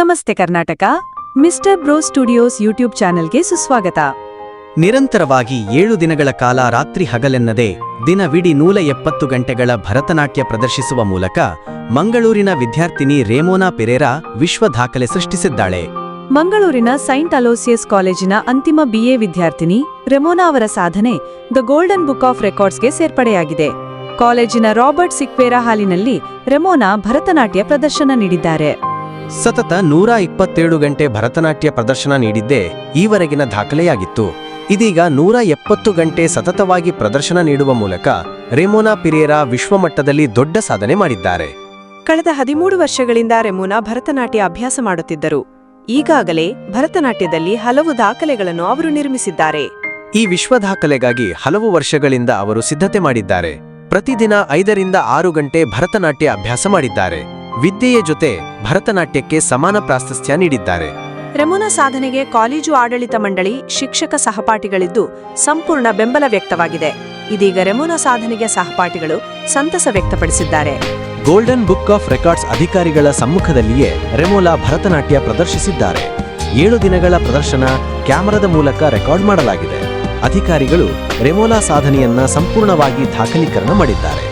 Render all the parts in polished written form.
ನಮಸ್ತೆ Karnataka. Mister bro studios YouTube ಚಾನೆಲ್ಗೆ ಸುಸ್ವಾಗತ. ನಿರಂತರವಾಗಿ 7 ದಿನಗಳ ಕಾಲ ರಾತ್ರಿ ಹಗಲೆನ್ನದೆ ದಿನವಿಡೀ 170 ಗಂಟೆಗಳ ಭರತನಾಟ್ಯ ಪ್ರದರ್ಶಿಸುವ ಮೂಲಕ ಮಂಗಳೂರಿನ ವಿದ್ಯಾರ್ಥಿನಿ ರೇಮೋನಾ ಪೆರೇರಾ ವಿಶ್ವ ದಾಖಲೆ ಸೃಷ್ಟಿಸಿದ್ದಾಳೆ. ಮಂಗಳೂರಿನ ಸೈಂಟ್ ಅಲೋಸಿಯಸ್ ಕಾಲೇಜಿನ ಅಂತಿಮ BA ವಿದ್ಯಾರ್ಥಿನಿ ರೆಮೋನಾ ಅವರ ಸಾಧನೆ ದ ಗೋಲ್ಡನ್ ಬುಕ್ ಆಫ್ ರೆಕಾರ್ಡ್ಸ್ಗೆ ಸೇರ್ಪಡೆಯಾಗಿದೆ. ಕಾಲೇಜಿನ ರಾಬರ್ಟ್ ಸಿಕ್ವೇರಾ ಹಾಲಿನಲ್ಲಿ ರೆಮೋನಾ ಭರತನಾಟ್ಯ ಪ್ರದರ್ಶನ ನೀಡಿದ್ದಾರೆ. ಸತತ 127 ಗಂಟೆ ಭರತನಾಟ್ಯ ಪ್ರದರ್ಶನ ನೀಡಿದ್ದೇ ಈವರೆಗಿನ ದಾಖಲೆಯಾಗಿತ್ತು. ಇದೀಗ 170 ಗಂಟೆ ಸತತವಾಗಿ ಪ್ರದರ್ಶನ ನೀಡುವ ಮೂಲಕ ರೇಮೋನಾ ಪೆರೇರಾ ವಿಶ್ವಮಟ್ಟದಲ್ಲಿ ದೊಡ್ಡ ಸಾಧನೆ ಮಾಡಿದ್ದಾರೆ. ಕಳೆದ 13 ವರ್ಷಗಳಿಂದ ರೆಮೋನಾ ಭರತನಾಟ್ಯ ಅಭ್ಯಾಸ ಮಾಡುತ್ತಿದ್ದರು. ಈಗಾಗಲೇ ಭರತನಾಟ್ಯದಲ್ಲಿ ಹಲವು ದಾಖಲೆಗಳನ್ನು ಅವರು ನಿರ್ಮಿಸಿದ್ದಾರೆ. ಈ ವಿಶ್ವ ದಾಖಲೆಗಾಗಿ ಹಲವು ವರ್ಷಗಳಿಂದ ಅವರು ಸಿದ್ಧತೆ ಮಾಡಿದ್ದಾರೆ. ಪ್ರತಿದಿನ 5 ರಿಂದ 6 ಗಂಟೆ ಭರತನಾಟ್ಯ ಅಭ್ಯಾಸ ಮಾಡಿದ್ದಾರೆ. ವಿದ್ಯೆಯ ಜೊತೆ ಭರತನಾಟ್ಯಕ್ಕೆ ಸಮಾನ ಪ್ರಾಶಸ್ತ್ಯ ನೀಡಿದ್ದಾರೆ. ರೆಮೋನಾ ಸಾಧನೆಗೆ ಕಾಲೇಜು ಆಡಳಿತ ಮಂಡಳಿ, ಶಿಕ್ಷಕ ಸಹಪಾಠಿಗಳಿದ್ದು ಸಂಪೂರ್ಣ ಬೆಂಬಲ ವ್ಯಕ್ತವಾಗಿದೆ. ಇದೀಗ ರೆಮೋನಾ ಸಾಧನೆಗೆ ಸಹಪಾಠಿಗಳು ಸಂತಸ ವ್ಯಕ್ತಪಡಿಸಿದ್ದಾರೆ. ಗೋಲ್ಡನ್ ಬುಕ್ ಆಫ್ ರೆಕಾರ್ಡ್ಸ್ ಅಧಿಕಾರಿಗಳ ಸಮ್ಮುಖದಲ್ಲಿಯೇ ರೆಮೋನಾ ಭರತನಾಟ್ಯ ಪ್ರದರ್ಶಿಸಿದ್ದಾರೆ. 7 ದಿನಗಳ ಪ್ರದರ್ಶನ ಕ್ಯಾಮರಾದ ಮೂಲಕ ರೆಕಾರ್ಡ್ ಮಾಡಲಾಗಿದೆ. ಅಧಿಕಾರಿಗಳು ರೆಮೋನಾ ಸಾಧನೆಯನ್ನ ಸಂಪೂರ್ಣವಾಗಿ ದಾಖಲೀಕರಣ ಮಾಡಿದ್ದಾರೆ.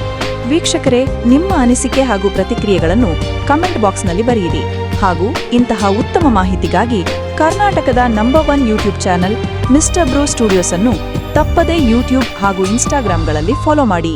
ವೀಕ್ಷಕರೇ, ನಿಮ್ಮ ಅನಿಸಿಕೆ ಹಾಗೂ ಪ್ರತಿಕ್ರಿಯೆಗಳನ್ನು ಕಮೆಂಟ್ ಬಾಕ್ಸ್ನಲ್ಲಿ ಬರೆಯಿರಿ. ಹಾಗೂ ಇಂತಹ ಉತ್ತಮ ಮಾಹಿತಿಗಾಗಿ ಕರ್ನಾಟಕದ number 1 YouTube channel mister bro studios ಅನ್ನು ತಪ್ಪದೇ ಯೂಟ್ಯೂಬ್ ಹಾಗೂ ಇನ್ಸ್ಟಾಗ್ರಾಂಗಳಲ್ಲಿ ಫಾಲೋ ಮಾಡಿ.